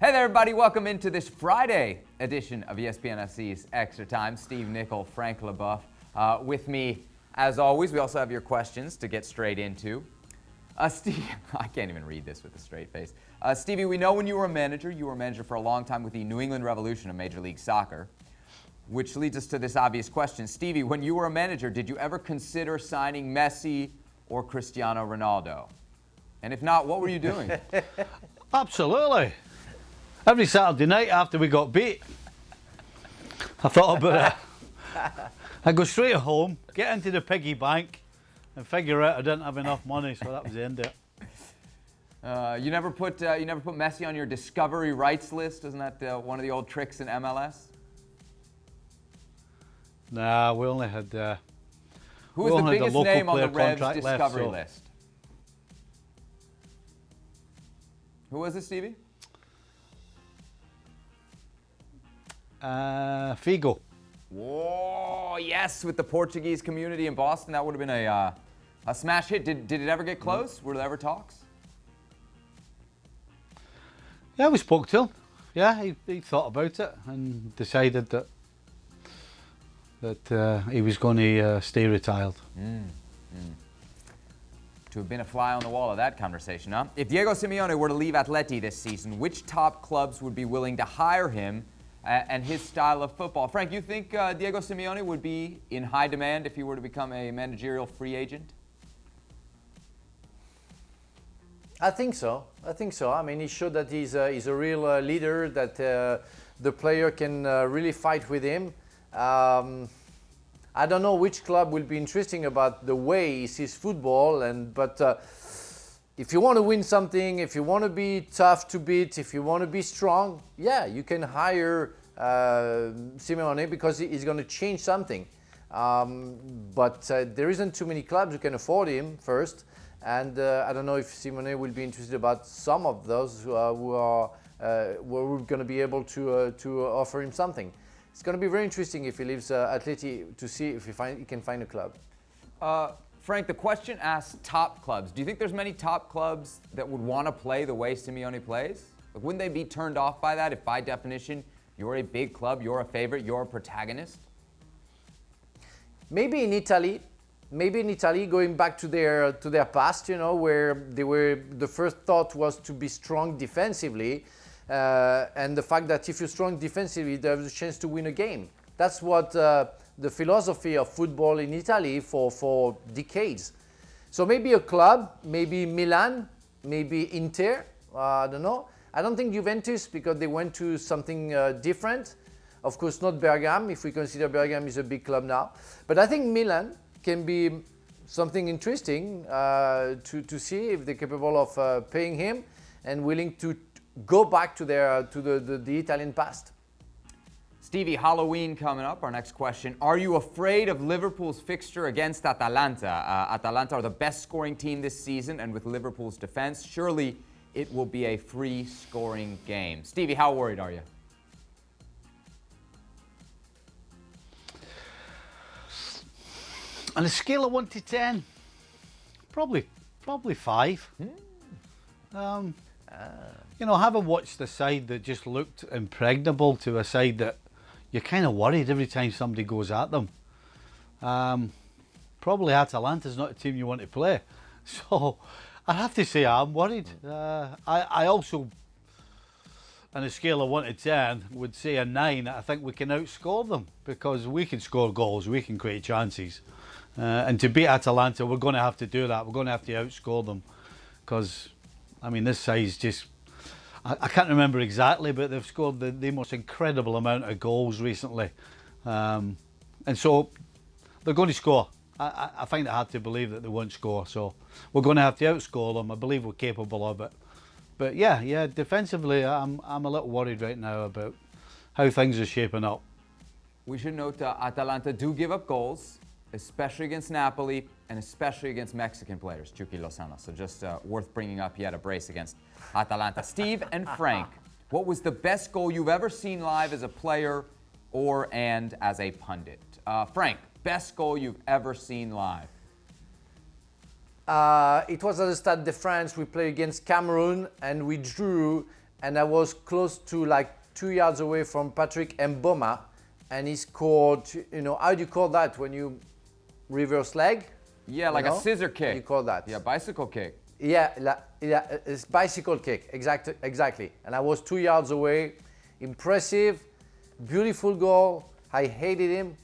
Hey there, everybody. Welcome into this Friday edition of ESPN FC's Extra Time. Steve, Nicol, Frank Leboeuf with me, as always. We also have your questions to get straight into. Steve, I can't even read this with a straight face. Stevie, we know when you were a manager for a long time with the New England Revolution of Major League Soccer, which leads us to this obvious question. Stevie, when you were a manager, did you ever consider signing Messi or Cristiano Ronaldo? And if not, what were you doing? Absolutely. Every Saturday night after we got beat, I thought about it. I'd go straight home, get into the piggy bank, and figure out I didn't have enough money, so that was the end of it. You never put Messi on your discovery rights list? Isn't that one of the old tricks in MLS? Nah, we only had. Who was the biggest name on the Revs discovery list? Who was it, Stevie? Figo. Whoa, yes, with the Portuguese community in Boston, that would have been a smash hit. Did it ever get close? Were there ever talks? Yeah, we spoke to him. Yeah, he thought about it and decided that he was going to stay retired. To have been a fly on the wall of that conversation, huh? If Diego Simeone were to leave Atleti this season, which top clubs would be willing to hire him and his style of football? Frank, you think Diego Simeone would be in high demand if he were to become a managerial free agent? I think so. I mean, he showed that he's a real leader, that the player can really fight with him. I don't know which club will be interesting about the way he sees football, but if you want to win something, if you want to be tough to beat, if you want to be strong, yeah, you can hire Simeone because he's going to change something. But there isn't too many clubs who can afford him first, and I don't know if Simeone will be interested about some of those who are going to be able to offer him something. It's going to be very interesting if he leaves Atleti to see if he can find a club. Frank, the question asks top clubs. Do you think there's many top clubs that would want to play the way Simeone plays? Like, wouldn't they be turned off by that if by definition you're a big club, you're a favorite, you're a protagonist? Maybe in Italy, going back to their past, where the first thought was to be strong defensively. And the fact that if you're strong defensively, there's a chance to win a game. That's what the philosophy of football in Italy for decades. So maybe a club, maybe Milan, maybe Inter, I don't know. I don't think Juventus, because they went to something different. Of course, not Bergame, if we consider Bergame is a big club now. But I think Milan can be something interesting to see if they're capable of paying him and willing to go back to the Italian past. Stevie, Halloween coming up. Our next question. Are you afraid of Liverpool's fixture against Atalanta? Atalanta are the best scoring team this season, and with Liverpool's defense, surely it will be a free scoring game. Stevie, how worried are you? On a scale of 1 to 10, probably 5. Having watched the side that just looked impregnable to a side that you're kind of worried every time somebody goes at them. Probably Atalanta's not a team you want to play. So I have to say I'm worried. I also, on a scale of 1 to 10, would say a 9. I think we can outscore them because we can score goals, we can create chances. And to beat Atalanta, we're going to have to do that. We're going to have to outscore them because, I mean, this side's just... I can't remember exactly, but they've scored the most incredible amount of goals recently. And so they're going to score. I find it hard to believe that they won't score. So we're going to have to outscore them. I believe we're capable of it. But yeah, defensively, I'm a little worried right now about how things are shaping up. We should note Atalanta do give up goals, especially against Napoli and especially against Mexican players, Chucky Lozano. So just worth bringing up. He had a brace against Atalanta. Steve and Frank, what was the best goal you've ever seen live as a player and as a pundit? Frank, best goal you've ever seen live? It was at the Stade de France. We played against Cameroon and we drew. and I was close to like 2 yards away from Patrick Mboma, and he scored. You know, how do you call that when you reverse leg? Yeah, like a scissor kick. You call that? Yeah, bicycle kick. Yeah, it's bicycle kick, exactly. And I was 2 yards away. Impressive, beautiful goal. I hated him,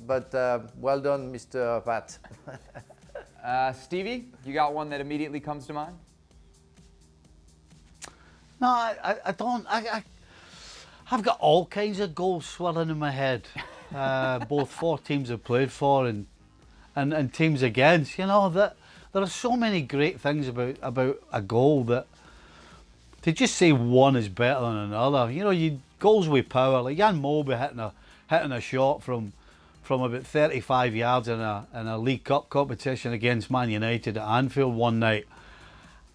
but well done, Mr. Pat. Stevie, you got one that immediately comes to mind? No, I don't. I've got all kinds of goals swirling in my head, both for teams I've played for and teams against. You know, that there are so many great things about a goal that to just say one is better than another. You know, goals with power, like Jan Molby hitting a shot from about 35 yards in a League Cup competition against Man United at Anfield one night.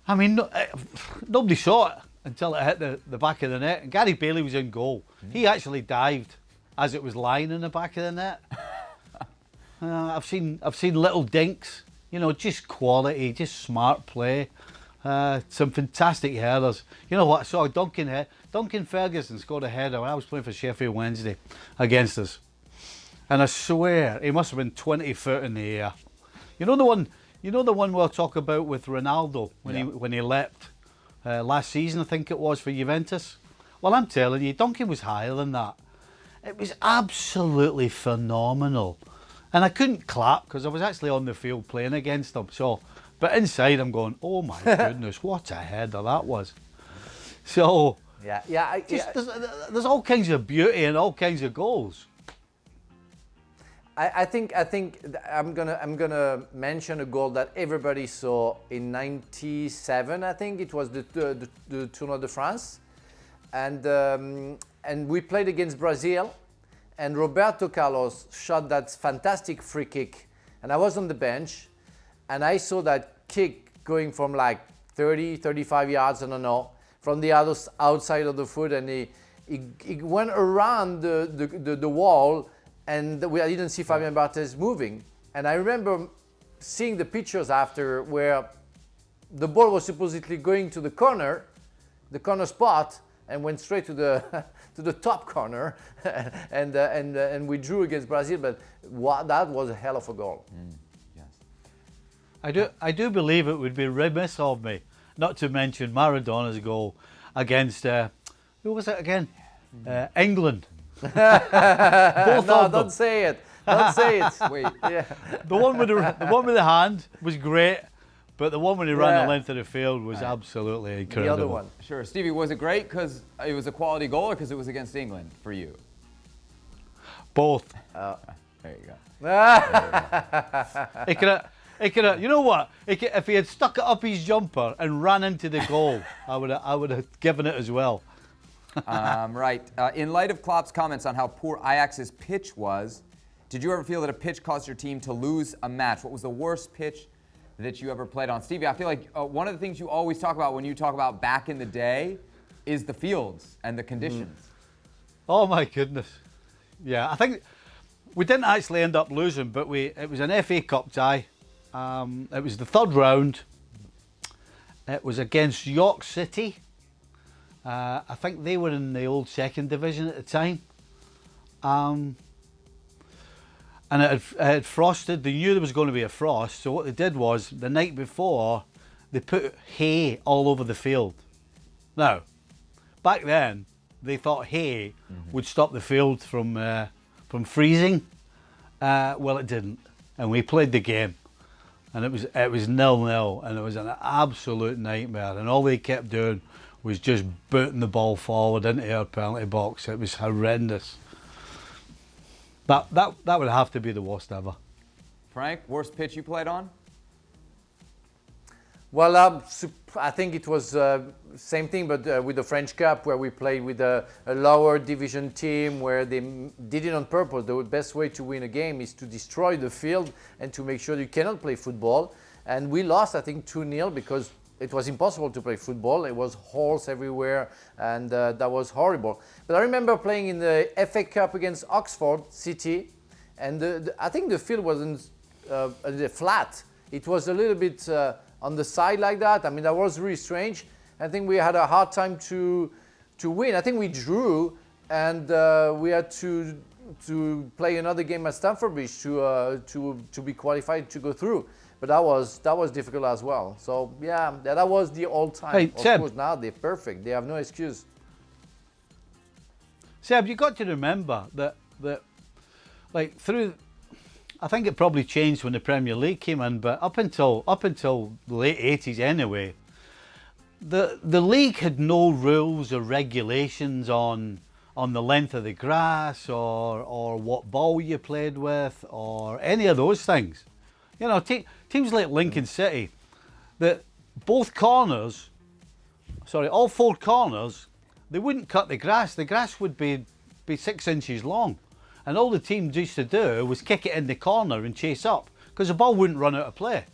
I mean, nobody saw it until it hit the back of the net. And Gary Bailey was in goal. He actually dived as it was lying in the back of the net. I've seen little dinks, you know, just quality, just smart play. Some fantastic headers. You know what? I saw Duncan Ferguson scored a header when I was playing for Sheffield Wednesday against us. And I swear he must have been 20 foot in the air. You know the one we'll talk about with Ronaldo when he leapt last season, I think it was, for Juventus. Well, I'm telling you, Duncan was higher than that. It was absolutely phenomenal. And I couldn't clap because I was actually on the field playing against him. But inside I'm going, oh my goodness, what a header that was. So there's all kinds of beauty and all kinds of goals. I think I'm gonna mention a goal that everybody saw in '97. I think it was the Tournoi de France, and we played against Brazil, and Roberto Carlos shot that fantastic free kick, and I was on the bench, and I saw that kick going from like 35 yards, I don't know, from the outside of the foot, and he went around the wall. And I didn't see Fabian Barthez moving. And I remember seeing the pictures after where the ball was supposedly going to the corner spot, and went straight to the to the top corner, and we drew against Brazil. But that was a hell of a goal. Yes, I do believe it would be remiss of me not to mention Maradona's goal against who was it again? England. Both of them. Don't say it. Don't say it. Wait. Yeah. The one with the hand was great, but the one when he ran the length of the field was absolutely incredible. The other one. Sure. Stevie, was it great because it was a quality goal or because it was against England for you? Both. There you go. He could have, you know what? If he had stuck it up his jumper and ran into the goal, I would have given it as well. Right. In light of Klopp's comments on how poor Ajax's pitch was, did you ever feel that a pitch caused your team to lose a match? What was the worst pitch that you ever played on? Stevie, I feel like one of the things you always talk about when you talk about back in the day is the fields and the conditions. Oh my goodness. Yeah, I think we didn't actually end up losing, but it was an FA Cup tie. It was the third round. It was against York City. I think they were in the old second division at the time. And it had frosted. They knew there was going to be a frost, so what they did was, the night before, they put hay all over the field. Now, back then, they thought hay would stop the field from freezing. Well, it didn't. And we played the game. And it was 0-0, and it was an absolute nightmare. And all they kept doing was just booting the ball forward into our penalty box. It was horrendous. That would have to be the worst ever. Frank, worst pitch you played on? Well, I think it was same thing, but with the French Cup, where we played with a lower division team, where they did it on purpose. The best way to win a game is to destroy the field and to make sure you cannot play football. And we lost, I think, 2-0 because it was impossible to play football. It was holes everywhere, and that was horrible. But I remember playing in the FA Cup against Oxford City, and I think the field wasn't flat. It was a little bit on the side like that. I mean, that was really strange. I think we had a hard time to win. I think we drew, and we had to play another game at Stamford Bridge to be qualified to go through. But that was difficult as well. So yeah, that was the all-time. Hey, of Seb. course, now they're perfect. They have no excuse. Seb, you got to remember that like through, I think it probably changed when the Premier League came in, but up until the late 80s anyway, the league had no rules or regulations on the length of the grass or what ball you played with or any of those things. You know, teams like Lincoln City, that all 4 corners, they wouldn't cut the grass. The grass would be 6 inches long. And all the teams used to do was kick it in the corner and chase up because the ball wouldn't run out of play.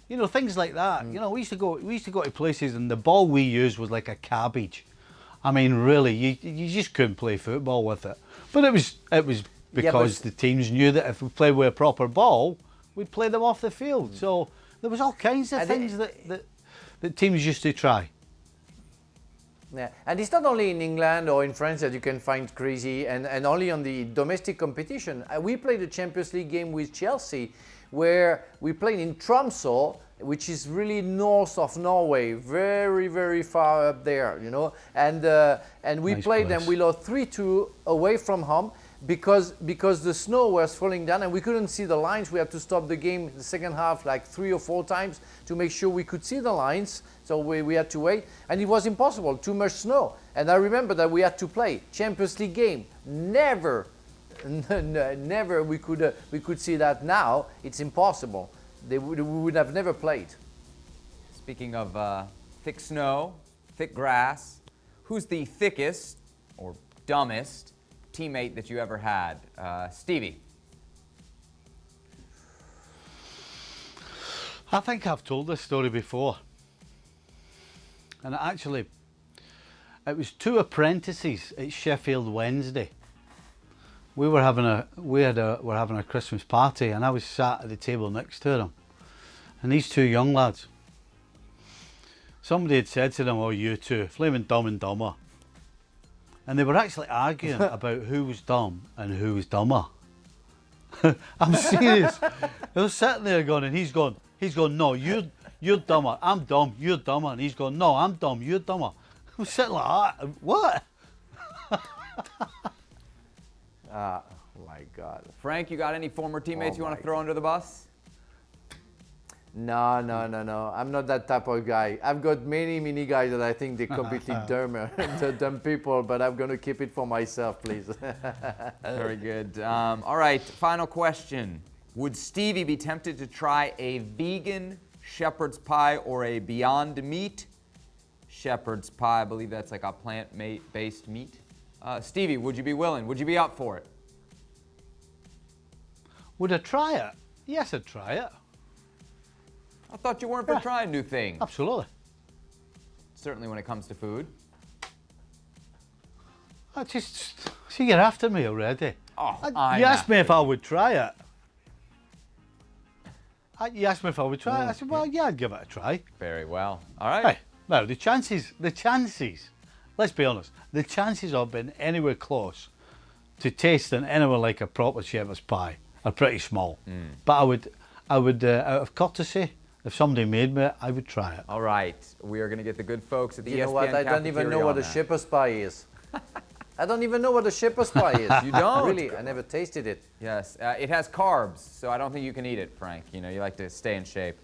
You know, things like that. You know, we used to go to places and the ball we used was like a cabbage. I mean, really, you just couldn't play football with it. But it was because the teams knew that if we played with a proper ball, we'd play them off the field. So there was all kinds of things that teams used to try. Yeah, and it's not only in England or in France that you can find crazy, and only on the domestic competition. We played a Champions League game with Chelsea, where we played in Tromsø, which is really north of Norway, very, very far up there, you know. And we played them. We lost 3-2 away from home because the snow was falling down and we couldn't see the lines. We had to stop the game in the second half like 3 or 4 times to make sure we could see the lines. So we had to wait, and it was impossible. Too much snow. And I remember that we had to play Champions League game. Never we could see that now. It's impossible. We would have never played. Speaking of thick snow, thick grass, who's the thickest or dumbest teammate that you ever had? Stevie. I think I've told this story before. And actually, it was 2 apprentices at Sheffield Wednesday. We were having a Christmas party, and I was sat at the table next to them. And these 2 young lads, somebody had said to them, "Oh, you two, flaming Dumb and Dumber." And they were actually arguing about who was dumb and who was dumber. I'm serious. They were sitting there going, and he's going, "No, you're dumber. I'm dumb. You're dumber." And he's going, "No, I'm dumb. You're dumber." I'm sitting like that. What? Oh my God. Frank, you got any former teammates you want to throw under the bus? No. I'm not that type of guy. I've got many guys that I think they're completely dumb people, but I'm going to keep it for myself, please. Very good. All right, final question. Would Stevie be tempted to try a vegan shepherd's pie or a Beyond Meat shepherd's pie? I believe that's like a plant-based meat. Stevie, would you be willing? Would you be up for it? Would I try it? Yes, I'd try it. I thought you weren't for trying new things. Absolutely. Certainly when it comes to food. See, you're after me already. Oh, you asked me if I would try it. You asked me if I would try it. I said, well, yeah, I'd give it a try. Very well. All right. Hey, now the chances, let's be honest, the chances of being anywhere close to tasting anywhere like a proper shepherd's pie are pretty small. But I would, out of courtesy, if somebody made me, I would try it. All right. We are going to get the good folks at the ESPN You know what? I don't even know what a shepherd's pie is. I don't even know what a shepherd's pie is. You don't? Really, I never tasted it. Yes. It has carbs, so I don't think you can eat it, Frank. You know, you like to stay in shape.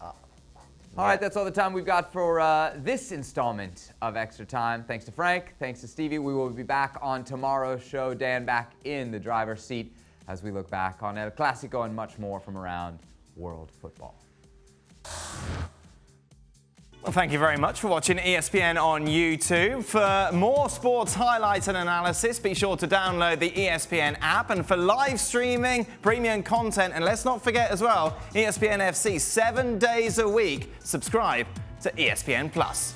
All right, that's all the time we've got for this installment of Extra Time. Thanks to Frank. Thanks to Stevie. We will be back on tomorrow's show. Dan back in the driver's seat as we look back on El Clasico and much more from around world football. Well, thank you very much for watching ESPN on YouTube. For more sports highlights and analysis, be sure to download the ESPN app. And for live streaming, premium content, and let's not forget as well, ESPN FC 7 days a week. Subscribe to ESPN Plus.